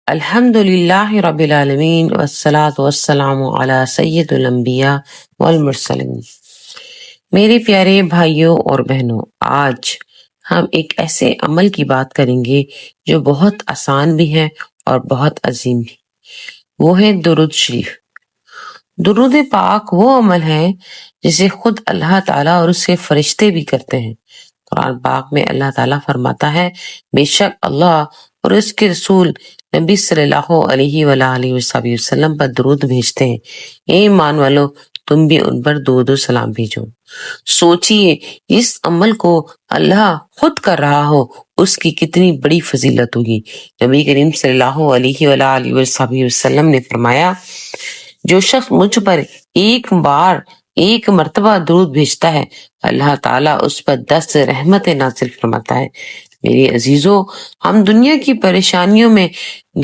الحمد للہ رب العالمین والصلاة والسلام علی سید الانبیاء والمرسلین۔ میرے پیارے بھائیوں اور بہنوں، آج ہم ایک ایسے عمل کی بات کریں گے جو بہت آسان بھی ہے اور بہت عظیم بھی۔ وہ ہے درود شریف۔ درود پاک وہ عمل ہے جسے خود اللہ تعالیٰ اور اس کے فرشتے بھی کرتے ہیں۔ قرآن پاک میں اللہ تعالیٰ فرماتا ہے، بے شک اللہ اور اس کے رسول نبی صلی اللہ علیہ وآلہ وسلم پر درود بھیجتے ہیں۔ اے ایمان والو، تم بھی ان پر درود و سلام بھیجو۔ سوچئے اس عمل کو اللہ خود کر رہا ہو، اس کی کتنی بڑی فضیلت ہوگی۔ نبی کریم صلی اللہ علیہ وآلہ وسلم نے فرمایا، جو شخص مجھ پر ایک مرتبہ درود بھیجتا ہے، اللہ تعالیٰ اس پر 10 رحمتیں نازل فرماتا ہے۔ میرے عزیزو، ہم دنیا کی پریشانیوں میں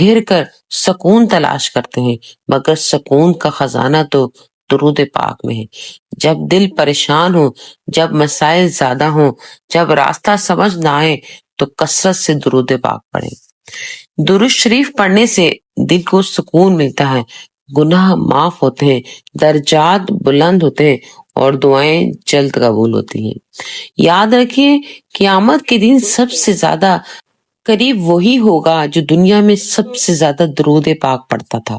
گھر کر سکون تلاش کرتے ہیں، مگر سکون کا خزانہ تو درود پاک میں ہے۔ جب دل پریشان ہو، جب مسائل زیادہ ہوں، جب راستہ سمجھ نہ آئے، تو کثرت سے درود پاک پڑھیں۔ درود شریف پڑھنے سے دل کو سکون ملتا ہے، گناہ معاف ہوتے ہیں، درجات بلند ہوتے ہیں اور دعائیں جلد قبول ہوتی ہیں۔ یاد رکھیے، قیامت کے دن سب سے زیادہ قریب وہی ہوگا جو دنیا میں سب سے زیادہ درود پاک پڑھتا تھا۔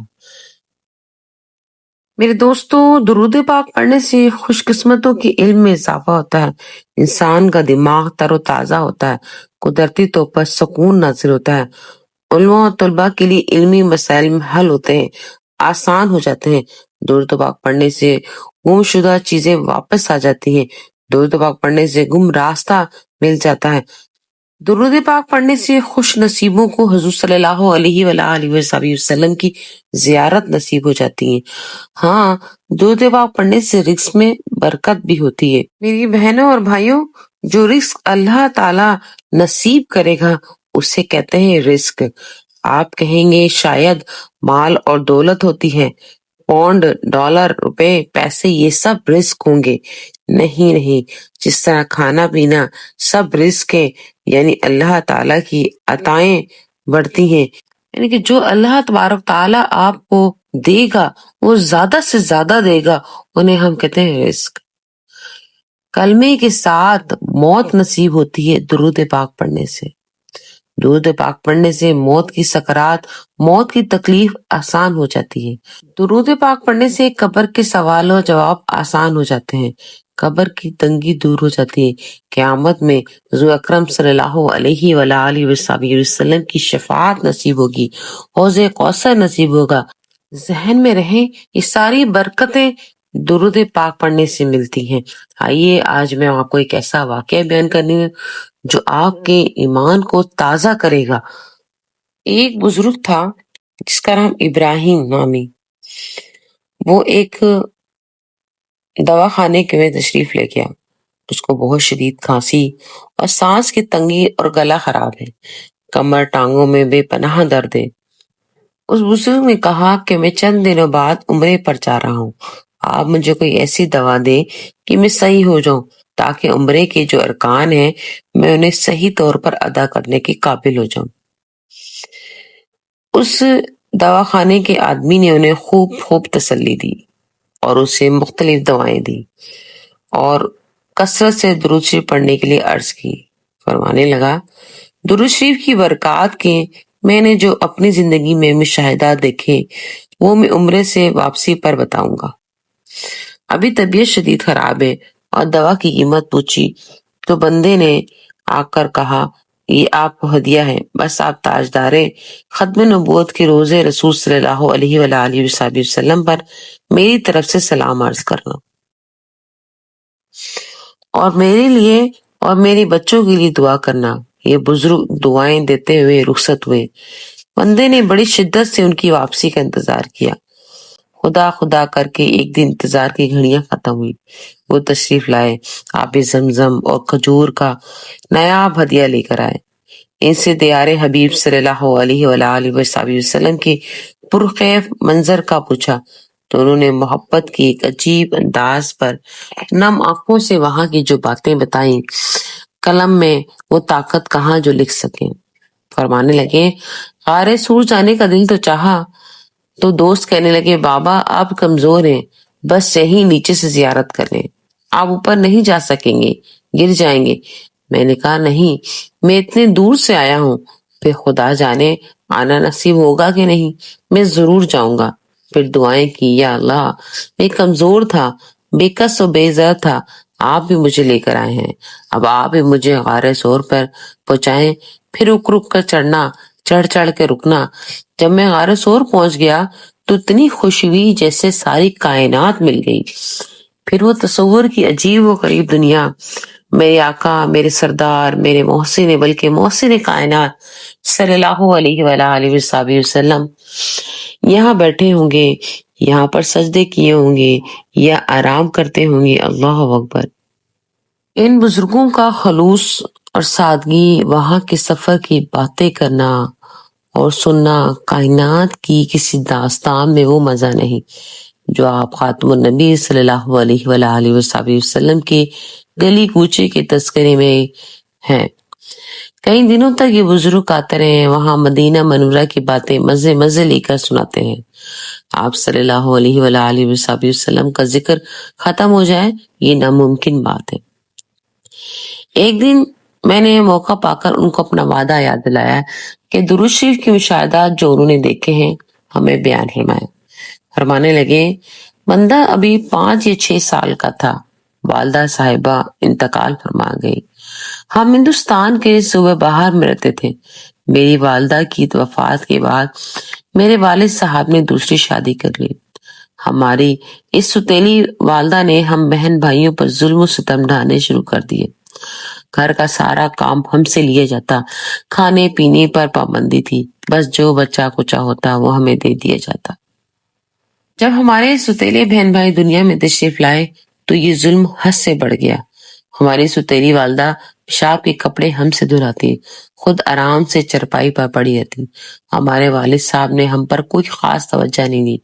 میرے دوستو، درود پاک پڑھنے سے خوش قسمتوں کے علم میں اضافہ ہوتا ہے، انسان کا دماغ تر و تازہ ہوتا ہے، قدرتی طور پر سکون نازل ہوتا ہے، علماء و طلباء کے لیے علمی مسائل حل ہوتے ہیں، آسان ہو جاتے ہیں۔ درود پاک پڑھنے سے گم شدہ چیزیں واپس آ جاتی ہیں، درود پاک پڑھنے سے گم راستہ مل جاتا ہے، درود پاک پڑھنے سے خوش نصیبوں کو حضور صلی اللہ علیہ وآلہ وسلم کی زیارت نصیب ہو جاتی ہے۔ ہاں، درود پاک پڑھنے سے رزق میں برکت بھی ہوتی ہے۔ میری بہنوں اور بھائیوں، جو رزق اللہ تعالی نصیب کرے گا اسے کہتے ہیں رزق۔ آپ کہیں گے شاید مال اور دولت ہوتی ہے، پاؤنڈ، ڈالر، روپے، پیسے، یہ سب رزق ہوں گے۔ نہیں، جس طرح کھانا پینا سب رزق ہے، یعنی اللہ تعالیٰ کی عطائیں بڑھتی ہیں، یعنی کہ جو اللہ تبارک تعالیٰ آپ کو دے گا وہ زیادہ سے زیادہ دے گا، انہیں ہم کہتے ہیں رزق۔ کلمے کے ساتھ موت نصیب ہوتی ہے درود پاک پڑھنے سے۔ درود پاک پڑھنے سے موت کی سکرات، موت کی تکلیف آسان ہو جاتی ہے۔ درود پاک پڑھنے سے قبر کے سوال و جواب آسان ہو جاتے ہیں، قبر کی تنگی دور ہو جاتی ہے، قیامت میں حضور اکرم صلی اللہ علیہ وآلہ وسلم کی شفاعت نصیب ہوگی، حوض کوثر نصیب ہوگا۔ ذہن میں رہیں، یہ ساری برکتیں درود پاک پڑھنے سے ملتی ہیں۔ آئیے آج میں آپ کو ایک ایسا واقعہ بیان کرنی ہوں جو آپ کے ایمان کو تازہ کرے گا۔ ایک بزرگ تھا جس کا نام ابراہیم نامی، وہ ایک دواخانے کے میں تشریف لے گیا۔ اس کو بہت شدید کھانسی اور سانس کی تنگی اور گلا خراب ہے، کمر ٹانگوں میں بے پناہ درد ہے۔ اس بزرگ نے کہا کہ میں چند دنوں بعد عمرے پر جا رہا ہوں، آپ مجھے کوئی ایسی دوا دیں کہ میں صحیح ہو جاؤں، تاکہ عمرے کے جو ارکان ہیں میں انہیں صحیح طور پر ادا کرنے کے قابل ہو جاؤں۔ اس دواخانے کے آدمی نے انہیں خوب تسلی دی اور اسے مختلف دوائیں دی اور کثرت سے درود شریف پڑھنے کے لیے عرض کی۔ فرمانے لگا، درود شریف کی برکات کے میں نے جو اپنی زندگی میں مشاہدات دیکھے وہ میں عمرے سے واپسی پر بتاؤں گا۔ ابھی طبیعت شدید خراب ہے اور دوا کی قیمت پوچھی تو بندے نے آ کر کہا، یہ آپ کو ہدیہ ہے، بس آپ تاجدار ختم نبوت کے روزے رسول صلی اللہ علیہ وآلہ وسلم پر میری طرف سے سلام عرض کرنا اور میرے لیے اور میرے بچوں کے لیے دعا کرنا۔ یہ بزرگ دعائیں دیتے ہوئے رخصت ہوئے۔ بندے نے بڑی شدت سے ان کی واپسی کا انتظار کیا۔ خدا کر کے ایک دن انتظار کی گھڑیاں ختم ہوئی، وہ تشریف لائے، آب زمزم اور کھجور کا نایاب ہدیہ لے کر آئے۔ ان سے دیار حبیب صلی اللہ علیہ وآلہ وسلم کے پرخیف منظر کا پوچھا تو انہوں نے محبت کی ایک عجیب انداز پر نم آنکھوں سے وہاں کی جو باتیں بتائیں، قلم میں وہ طاقت کہاں جو لکھ سکیں۔ فرمانے لگے غار سور جانے کا دل تو چاہا تو دوست کہنے لگے بابا آپ کمزور ہیں، بس یہیں نیچے سے زیارت کر لیں، آپ اوپر نہیں جا سکیں گے، گر جائیں گے۔ میں نے کہا نہیں، میں اتنے دور سے آیا ہوں، پھر خدا جانے آنا نصیب ہوگا کہ نہیں، میں ضرور جاؤں گا۔ پھر دعائیں کی، یا اللہ میں کمزور تھا، بے کس و بے زر تھا، آپ بھی مجھے لے کر آئے ہیں، اب آپ بھی مجھے غار سور پر پہنچائیں۔ پھر رک رک کر چڑھنا، چڑھ چڑھ کے رکنا۔ جب میں غار سور پہنچ گیا تو اتنی خوشی ہوئی جیسے ساری کائنات مل گئی۔ پھر وہ تصور کی عجیب و غریب دنیا، میرے آقا، میرے سردار، میرے محسن بلکہ محسن کائنات صلی اللہ علیہ وآلہ وسلم یہاں بیٹھے ہوں گے، یہاں پر سجدے کیے ہوں گے یا آرام کرتے ہوں گے۔ اللہ اکبر۔ ان بزرگوں کا خلوص اور سادگی، وہاں کے سفر کی باتیں کرنا اور سننا، کائنات کی کسی داستان میں وہ مزہ نہیں جو آپ خاتم النبی صلی اللہ علیہ وآلہ وسلم کے گلی کوچے کے تذکرے میں ہیں۔ کئی دنوں تک یہ بزرگ آتے رہے، وہاں مدینہ منورہ کی باتیں مزے مزے لے کر سناتے ہیں۔ آپ صلی اللہ علیہ وآلہ وسلم کا ذکر ختم ہو جائے یہ ناممکن بات ہے۔ ایک دن میں نے موقع پا کر ان کو اپنا وعدہ یاد دلایا کہ درود شریف کی مشاہدات جو انہوں نے دیکھے ہیں ہمیں بیان فرمائے۔ فرمانے لگے بندہ ابھی 5 یا 6 سال کا تھا، والدہ صاحبہ انتقال فرما گئی۔ ہم ہندوستان کے صوبہ بہار میں رہتے تھے۔ میری والدہ کی وفات کے بعد میرے والد صاحب نے دوسری شادی کر لی۔ ہماری اس ستیلی والدہ نے ہم بہن بھائیوں پر ظلم و ستم ڈھانے شروع کر دیے۔ گھر کا سارا کام ہم سے لیا جاتا، کھانے پینے پر پابندی تھی، بس جو بچہ کچا ہوتا وہ ہمیں دے دیا جاتا۔ جب ہمارے ستیلے بہن بھائی دنیا میں تشریف لائے تو یہ ظلم حد سے بڑھ گیا۔ ہماری ستیلی والدہ پیشاب کے کپڑے ہم سے دھلاتی، خود آرام سے چرپائی پر پڑی رہتی۔ ہمارے والد صاحب نے ہم پر کوئی خاص توجہ نہیں دی،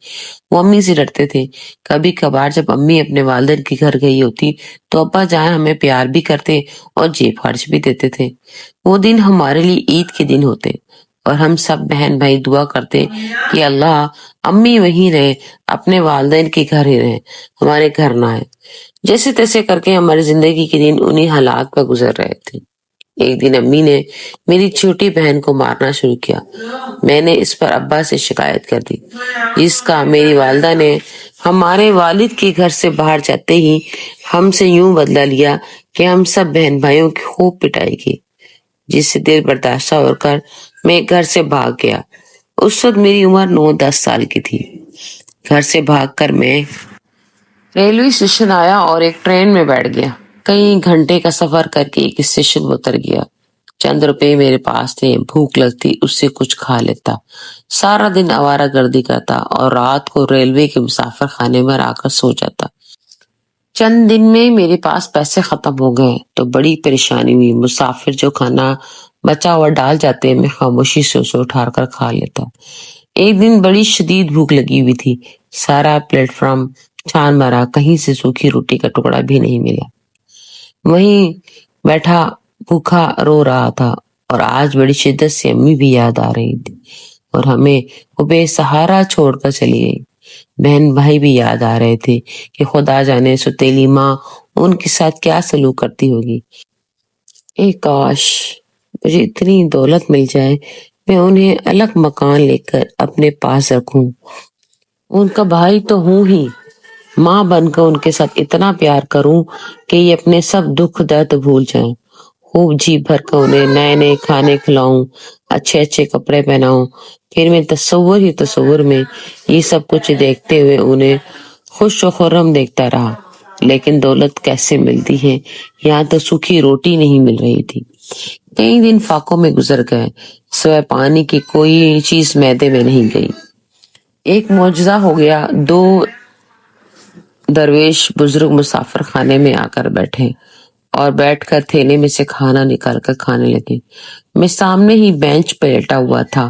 وہ امی سے ڈرتے تھے۔ کبھی کبھار جب امی اپنے والدین کے گھر گئی ہوتی تو ابا جان ہمیں پیار بھی کرتے اور جیب خرچ بھی دیتے تھے۔ وہ دن ہمارے لیے عید کے دن ہوتے اور ہم سب بہن بھائی دعا کرتے کہ اللہ امی وہیں رہے، اپنے والدین کے گھر ہی رہے، ہمارے گھر نہ آئے۔ جیسے تیسے کر کے ہماری زندگی کے دن انہی حالات پر گزر رہے تھے۔ ایک دن امی نے میری چھوٹی بہن کو مارنا شروع کیا۔ میں نے اس پر ابا سے شکایت کر دی، اس کا میری والدہ نے ہمارے والد کے گھر سے باہر جاتے ہی ہم سے یوں بدلہ لیا کہ ہم سب بہن بھائیوں کی خوب پٹائی کی، جس سے دل برداشتہ ہو کر میں گھر سے بھاگ گیا۔ اس وقت میری عمر 9-10 سال کی تھی۔ گھر سے بھاگ کر میں ریلوے اسٹیشن آیا اور ایک ٹرین میں بیٹھ گیا۔ کئی گھنٹے کا سفر کر کے ایک اسٹیشن میں اتر گیا۔ چند روپے میرے پاس تھے، بھوک لگتی اس سے کچھ کھا لیتا۔ سارا دن آوارہ گردی کرتا اور رات کو ریلوے کے مسافر خانے میں آ کر سو جاتا۔ چند دن میں میرے پاس پیسے ختم ہو گئے تو بڑی پریشانی ہوئی۔ مسافر جو کھانا بچا ہوا ڈال جاتے میں خاموشی سے اسے اٹھا کر کھا لیتا۔ ایک دن بڑی شدید بھوک لگی ہوئی تھی، سارا پلیٹ فارم چھان مارا، کہیں سے سوکھی روٹی کا ٹکڑا بھی نہیں ملا۔ وہیں بیٹھا بھوکا رو رہا تھا اور آج بڑی شدت سے امی بھی یاد آ رہی تھی اور ہمیں وہ بے سہارا چھوڑ کر چلی گئی۔ بہن بھائی بھی یاد آ رہے تھے کہ خدا جانے ستیلی ماں ان کے ساتھ کیا سلوک کرتی ہوگی۔ اے کاش مجھے اتنی دولت مل جائے میں انہیں الگ مکان لے کر اپنے پاس رکھوں۔ ان کا بھائی تو ہوں ہی، ماں بن کر ان کے ساتھ اتنا پیار کروں کہ یہ اپنے سب دکھ درد بھول جائیں۔ خوب جی بھر کر انہیں نئے نئے کھانے کھلاؤں، اچھے اچھے کپڑے پہناؤں۔ پھر میں تصور میں یہ سب کچھ دیکھتے ہوئے انہیں خوش و خرم دیکھتا رہا۔ لیکن دولت کیسے ملتی ہے، یہاں تو سوکھی روٹی نہیں مل رہی تھی۔ کئی دن فاقوں میں گزر گئے، سوائے پانی کی کوئی چیز معدے میں نہیں گئی۔ ایک معجزہ ہو گیا۔ 2 درویش بزرگ مسافر خانے میں آ کر بیٹھے اور بیٹھ کر تھیلے میں سے کھانا نکال کر کھانے لگے۔ میں سامنے ہی بینچ پہ لیٹا ہوا تھا۔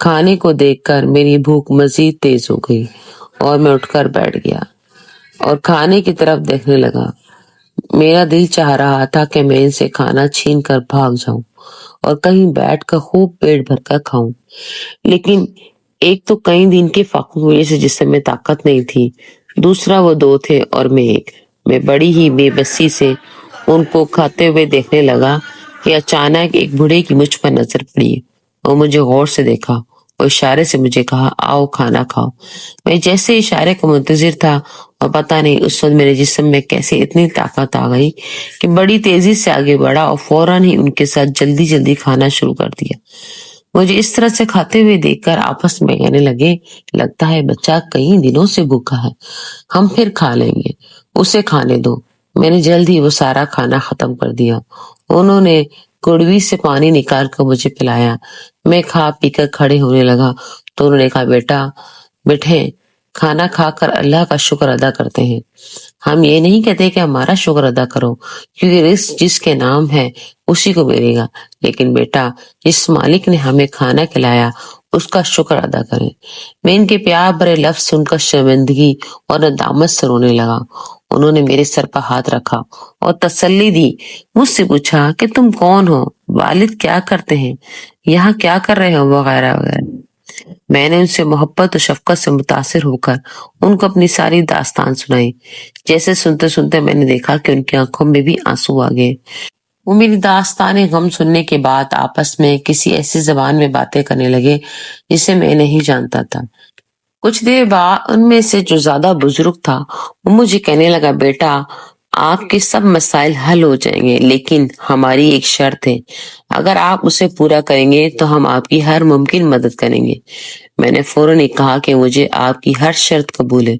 کھانے کو دیکھ کر میری بھوک مزید تیز ہو گئی اور میں اٹھ کر بیٹھ گیا اور کھانے کی طرف دیکھنے لگا۔ میرا دل چاہ رہا تھا کہ میں ان سے کھانا چھین کر بھاگ جاؤں اور کہیں بیٹھ کر خوب پیٹ بھر کر کھاؤں۔ لیکن ایک تو کئی دن کے فقر کی وجہ سے جسم میں طاقت نہیں تھی، دوسرا وہ دو تھے اور میں ایک۔ میں بڑی ہی بے بسی سے ان کو کھاتے ہوئے دیکھنے لگا کہ اچانک ایک بوڑھے کی مجھ پر نظر پڑی۔ وہ مجھے غور سے دیکھا، وہ اشارے سے مجھے کہا آؤ کھانا کھاؤ۔ میں جیسے اشارے کا منتظر تھا اور پتہ نہیں اس وقت میرے جسم میں کیسے اتنی طاقت آ گئی کہ بڑی تیزی سے آگے بڑھا اور فوراً ہی ان کے ساتھ جلدی جلدی کھانا شروع کر دیا۔ مجھے اس طرح سے کھاتے ہوئے دیکھ کر آپس میں کہنے لگے لگتا ہے بچہ کئی دنوں سے بھوکا ہے، ہم پھر کھا لیں گے، اسے کھانے دو۔ میں نے جلد ہی وہ سارا کھانا ختم کر دیا۔ انہوں نے کڑوی سے پانی نکال کر مجھے پلایا۔ میں کھا پی کر کھڑے ہونے لگا تو انہوں نے کہا بیٹھے کھانا کھا کر اللہ کا شکر ادا کرتے ہیں۔ ہم یہ نہیں کہتے کہ ہمارا شکر ادا کرو، کیونکہ رزق جس کے نام ہے اسی کو ملے گا، لیکن بیٹا جس مالک نے ہمیں کھانا کھلایا اس کا شکر ادا کریں۔ میں ان کے پیار بھرے لفظ سن کر شرمندگی اور ندامت سے رونے لگا۔ انہوں نے میرے سر پر ہاتھ رکھا اور تسلی دی، مجھ سے پوچھا کہ تم کون ہو، والد کیا کرتے ہیں، یہاں کیا کر رہے ہو، وغیرہ وغیرہ۔ میں نے ان سے محبت و شفقت سے متاثر ہو کر ان کو اپنی ساری داستان سنائی۔ جیسے سنتے سنتے میں نے دیکھا کہ ان کی آنکھوں میں بھی آنسو آ گئے۔ وہ میری داستان غم سننے کے بعد آپس میں کسی ایسی زبان میں باتیں کرنے لگے جسے میں نہیں جانتا تھا۔ کچھ دیر بعد ان میں سے جو زیادہ بزرگ تھا وہ مجھے کہنے لگا بیٹا آپ کے سب مسائل حل ہو جائیں گے، لیکن ہماری ایک شرط ہے، اگر آپ اسے پورا کریں گے تو ہم آپ کی ہر ممکن مدد کریں گے۔ میں نے فوراً کہا کہ مجھے آپ کی ہر شرط قبول ہے،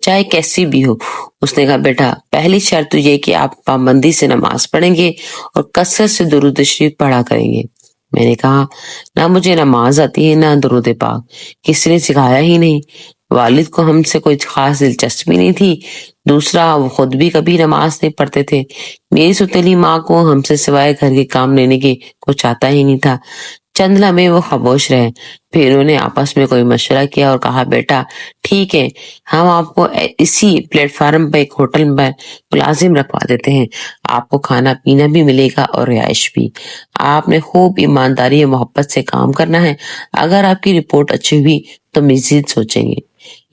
چاہے کیسی بھی ہو۔ اس نے کہا بیٹا پہلی شرط تو یہ کہ آپ پابندی سے نماز پڑھیں گے اور کثرت سے درود شریف پڑھا کریں گے۔ میں نے کہا نہ مجھے نماز آتی ہے نہ درود پاک، کسی نے سکھایا ہی نہیں، والد کو ہم سے کوئی خاص دلچسپی نہیں تھی، دوسرا وہ خود بھی کبھی نماز نہیں پڑھتے تھے، میری ستیلی ماں کو ہم سے سوائے گھر کے کام لینے کے کچھ آتا ہی نہیں تھا۔ چند لمحے وہ خاموش رہے، پھر انہوں نے آپس میں کوئی مشورہ کیا اور کہا بیٹا ٹھیک ہے، ہم آپ کو اسی پلیٹ فارم پہ ایک ہوٹل میں ملازم رکھوا دیتے ہیں، آپ کو کھانا پینا بھی ملے گا اور رہائش بھی۔ آپ نے خوب ایمانداری اور محبت سے کام کرنا ہے، اگر آپ کی رپورٹ اچھی ہوئی تو مزید سوچیں گے۔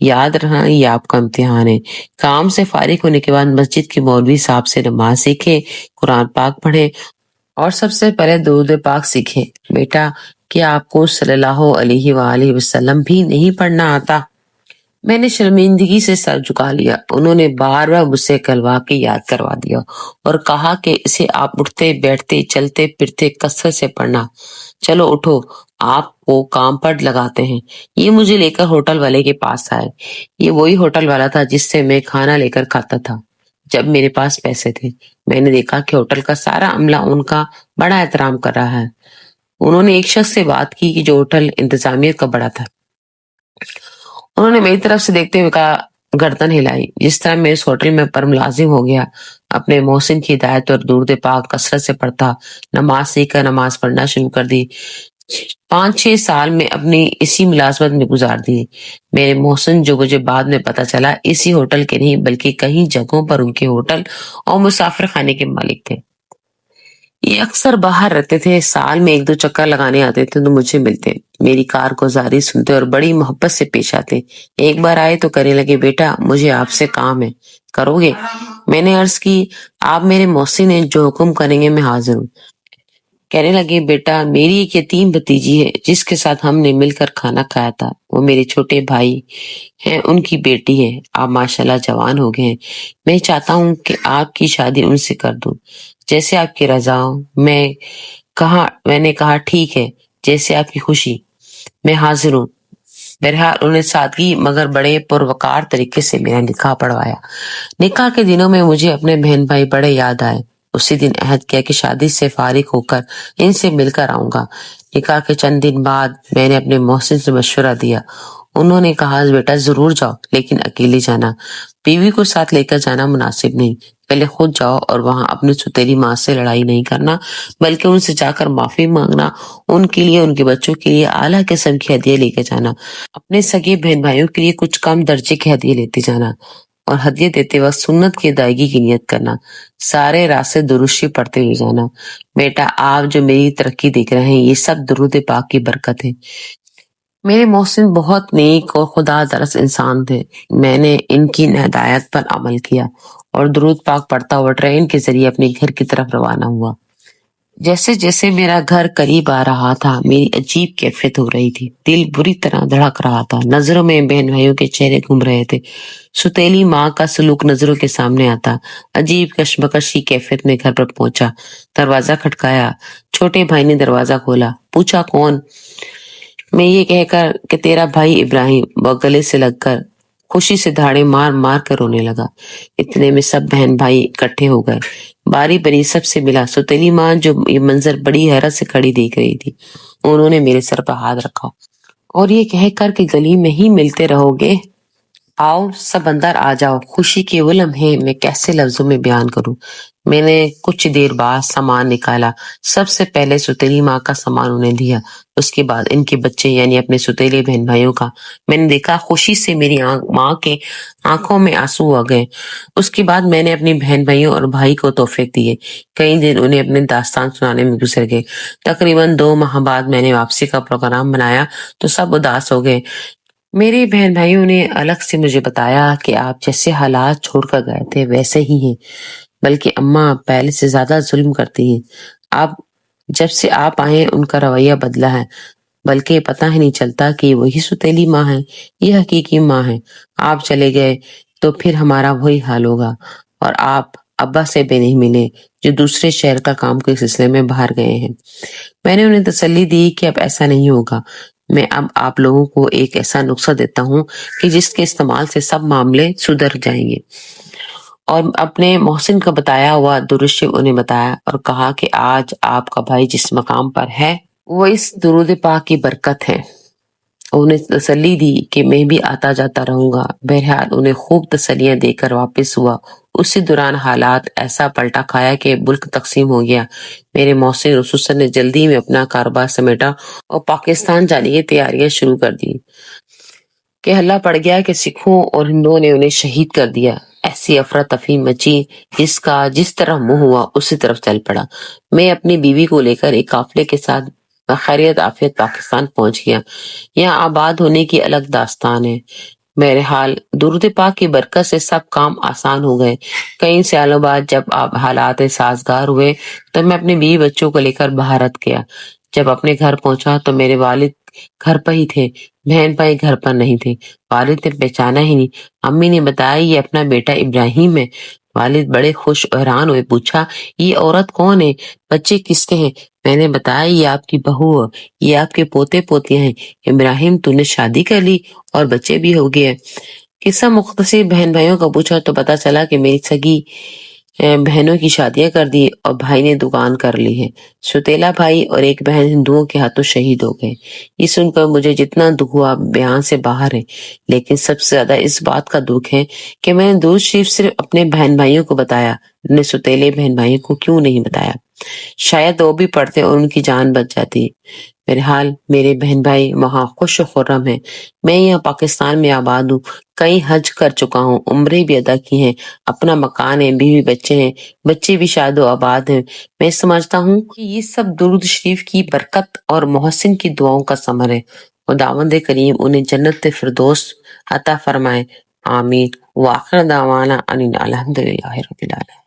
یاد رہنا یہ آپ کا امتحان ہے۔ کام سے فارغ ہونے کے بعد مسجد کے مولوی صاحب سے نماز سیکھیں، قرآن پاک پڑھیں اور سب سے پہلے درود پاک سیکھیں۔ بیٹا کیا آپ کو صلی اللہ علیہ وآلہ وسلم بھی نہیں پڑھنا آتا؟ میں نے شرمندگی سے سر جھکا لیا۔ انہوں نے بار بار مجھ سے کلوا کے یاد کروا دیا اور کہا کہ اسے آپ اٹھتے بیٹھتے چلتے پھرتے کثرت سے پڑھنا۔ چلو اٹھو، آپ کو کام پر لگاتے ہیں۔ یہ مجھے لے کر ہوٹل والے کے پاس آئے۔ یہ وہی ہوٹل والا تھا جس سے میں کھانا لے کر کھاتا تھا جب میرے پاس پیسے تھے۔ میں نے دیکھا کہ ہوٹل کا سارا عملہ ان کا بڑا احترام کر رہا ہے۔ انہوں نے ایک شخص سے بات کی کہ جو ہوٹل انتظامیہ کا بڑا تھا۔ انہوں نے میری طرف سے دیکھتے ہوئے کہا، گردن ہلائی۔ جس طرح میں اس ہوٹل میں پر ملازم ہو گیا، اپنے محسن کی ہدایت اور درود پاک کثرت سے پڑھتا، نماز سیکھ کر نماز پڑھنا شروع کر دی۔ 5-6 سال میں اپنی اسی ملازمت میں گزار دی۔ میرے محسن جو مجھے بعد میں پتا چلا اسی ہوٹل کے نہیں بلکہ کئی جگہوں پر ان کے ہوٹل اور مسافر خانے کے مالک تھے۔ یہ اکثر باہر رہتے تھے، سال میں 1-2 چکر لگانے آتے تھے تو مجھے ملتے، میری کارگزاری سنتے اور بڑی محبت سے پیش آتے۔ ایک بار آئے تو کہنے لگے بیٹا مجھے آپ سے کام ہے، کرو گے؟ میں نے عرض کی آپ میرے محسن ہیں، جو حکم کریں گے میں حاضر ہوں۔ کہنے لگے بیٹا میری ایک یتیم بھتیجی ہے جس کے ساتھ ہم نے مل کر کھانا کھایا تھا، وہ میرے چھوٹے بھائی ہیں، ان کی بیٹی ہے، آپ ماشاءاللہ جوان ہو گئے ہیں، میں چاہتا ہوں کہ آپ کی شادی ان سے کر دوں، جیسے آپ کی رضا ہو۔ میں نے کہا ٹھیک ہے، جیسے آپ کی خوشی، میں حاضر ہوں۔ بہرحال انہوں نے سادگی مگر بڑے پروقار طریقے سے میرا نکاح پڑھوایا۔ نکاح کے دنوں میں مجھے اپنے بہن بھائی بڑے یاد آئے۔ اسی دن عہد کیا کہ شادی سے فارغ ہو کر ان سے مل کر آؤں گا۔ نکاح کے چند دن بعد میں نے اپنے محسن سے مشورہ دیا۔ انہوں نے کہا بیٹا ضرور جاؤ، لیکن اکیلے جانا، بیوی کو ساتھ لے کر جانا مناسب نہیں، پہلے خود جاؤ اور وہاں اپنی ستیلی ماں سے لڑائی نہیں کرنا بلکہ ان سے جا کر معافی مانگنا، ان کے لیے ان کے بچوں کے لیے اعلیٰ قسم کی ہدیہ لے کے جانا، اپنے سگے بہن بھائیوں کے لیے کچھ کم درجے کی ہدیہ لیتے جانا۔ اور ہدیہ دیتے وقت سنت کی ادائیگی کی نیت کرنا، سارے راستے درشی پڑھتے ہوئے جانا۔ بیٹا آپ جو میری ترقی دیکھ رہے ہیں یہ سب درود پاک کی برکت ہے۔ میرے محسن بہت نیک اور خدا درس انسان تھے، میں نے ان کی ہدایت پر عمل کیا اور درود پاک پڑھتا ہوا ٹرین کے ذریعے اپنے گھر کی طرف روانہ ہوا۔ جیسے جیسے میرا گھر قریب آ رہا تھا میری عجیب کیفیت ہو رہی تھی، دل بری طرح دھڑک رہا تھا، نظروں میں بہن بھائیوں کے چہرے گھوم رہے تھے، ستیلی ماں کا سلوک نظروں کے سامنے آتا۔ عجیب کشمکش کی کیفیت میں گھر پر پہنچا، دروازہ کھٹکایا، چھوٹے بھائی نے دروازہ کھولا، پوچھا کون؟ میں یہ کہہ کر کہ تیرا بھائی ابراہیم، وہ گلے سے لگ کر خوشی سے دھاڑے مار مار کر رونے لگا۔ اتنے میں سب بہن بھائی اکٹھے ہو گئے، باری باری سب سے ملا۔ ستیلی ماں جو یہ منظر بڑی حیرت سے کھڑی دیکھ رہی تھی، انہوں نے میرے سر پر ہاتھ رکھا اور یہ کہہ کر کہ گلی میں ہی ملتے رہو گے، آؤ سب اندر آ جاؤ۔ خوشی کے وہ لمحے میں کیسے لفظوں میں بیان کروں۔ میں نے کچھ دیر بعد سامان نکالا، سب سے پہلے ستیلی ماں کا سامان انہیں دیا، اس کے بعد ان کے بچے یعنی اپنے ستیلے بہن بھائیوں کا۔ میں نے دیکھا خوشی سے میری ماں کے آنکھوں میں آنسو آ گئے۔ اس کے بعد میں نے اپنی بہن بھائیوں اور بھائی کو تحفے دیے۔ کئی دن انہیں اپنے داستان سنانے میں گزر گئے۔ تقریباً 2 ماہ بعد میں نے واپسی کا پروگرام بنایا تو سب اداس ہو گئے۔ میرے بہن بھائیوں نے الگ سے مجھے بتایا کہ آپ جیسے حالات چھوڑ کر گئے تھے ویسے ہی ہیں، بلکہ اماں پہلے سے زیادہ ظلم کرتی ہیں۔ اب جب سے آپ آئے ان کا رویہ بدلا ہے، بلکہ پتہ ہی نہیں چلتا کہ وہی ستیلی ماں ہے، یہ حقیقی ماں ہے۔ آپ چلے گئے تو پھر ہمارا وہی حال ہوگا، اور آپ ابا سے بھی نہیں ملے جو دوسرے شہر کا کام کے سلسلے میں باہر گئے ہیں۔ میں نے انہیں تسلی دی کہ اب ایسا نہیں ہوگا، میں اب آپ لوگوں کو ایک ایسا نسخہ دیتا ہوں کہ جس کے استعمال سے سب معاملے سدھر جائیں گے۔ اور اپنے محسن کا بتایا ہوا درود شریف انہیں بتایا اور کہا کہ آج آپ کا بھائی جس مقام پر ہے وہ اس درود پاک کی برکت ہے۔ انہیں تسلی دی کہ میں بھی آتا جاتا رہوں گا۔ بہرحال انہیں خوب تسلیاں دے کر واپس ہوا۔ اسی دوران حالات ایسا پلٹا کھایا کہ ملک تقسیم ہو گیا۔ میرے محسن رسول نے جلدی میں اپنا کاروبار سمیٹا اور پاکستان جانے کی تیاریاں شروع کر دی کہ ہلا پڑ گیا کہ سکھوں اور ہندوؤں نے انہیں شہید کر دیا۔ ایسی افراتفری مچی، جس کا جس طرح منہ ہوا اسی طرف چل پڑا۔ میں اپنی بیوی کو لے کر ایک قافلے کے ساتھ بخیریت عافیت پاکستان پہنچ گیا۔ یہاں آباد ہونے کی الگ داستان ہے۔ بہرحال درود پاک کی برکت سے سب کام آسان ہو گئے۔ کئی سالوں بعد جب حالات سازگار ہوئے تو میں اپنے بیوی بچوں کو لے کر بھارت گیا۔ جب اپنے گھر پہنچا تو میرے والد گھر پر ہی تھے، بہن بھائی گھر پر نہیں تھے۔ والد نے پہچانا ہی نہیں۔ امی نے بتایا یہ اپنا بیٹا ابراہیم ہے۔ والد بڑے خوش و حیران ہوئے، پوچھا یہ عورت کون ہے، بچے کس کے ہیں؟ میں نے بتایا یہ آپ کی بہو ہے، یہ آپ کے پوتے پوتیاں ہیں۔ ابراہیم تو نے شادی کر لی اور بچے بھی ہو گئے۔ قصہ مختصر بہن بھائیوں کا پوچھا تو پتا چلا کہ میری سگی بہنوں کی شادیاں کر دی اور بھائی نے دکان کر لی ہے۔ ستیلا بھائی اور ایک بہن ہندوؤں کے ہاتھوں شہید ہو گئے۔ یہ سن کر مجھے جتنا دکھ ہوا بیان سے باہر ہے، لیکن سب سے زیادہ اس بات کا دکھ ہے کہ میں نے درود شریف صرف اپنے بہن بھائیوں کو بتایا، اپنے ستیلے بہن بھائیوں کو کیوں نہیں بتایا؟ شاید وہ بھی پڑھتے اور ان کی جان بچ جاتی۔ بہرحال میرے بہن بھائی وہاں خوش و خرم ہیں، میں یہاں پاکستان میں آباد ہوں، کئی حج کر چکا ہوں، عمرے بھی ادا کی ہیں، اپنا مکان ہے، بیوی بچے ہیں، بچے بھی شاد و آباد ہیں۔ میں سمجھتا ہوں کہ یہ سب درود شریف کی برکت اور محسن کی دعاؤں کا ثمر ہے۔ خداوند کریم انہیں جنت فردوس عطا فرمائے، آمین۔ وآخر دعوانا ان الحمدللہ رب العالمین۔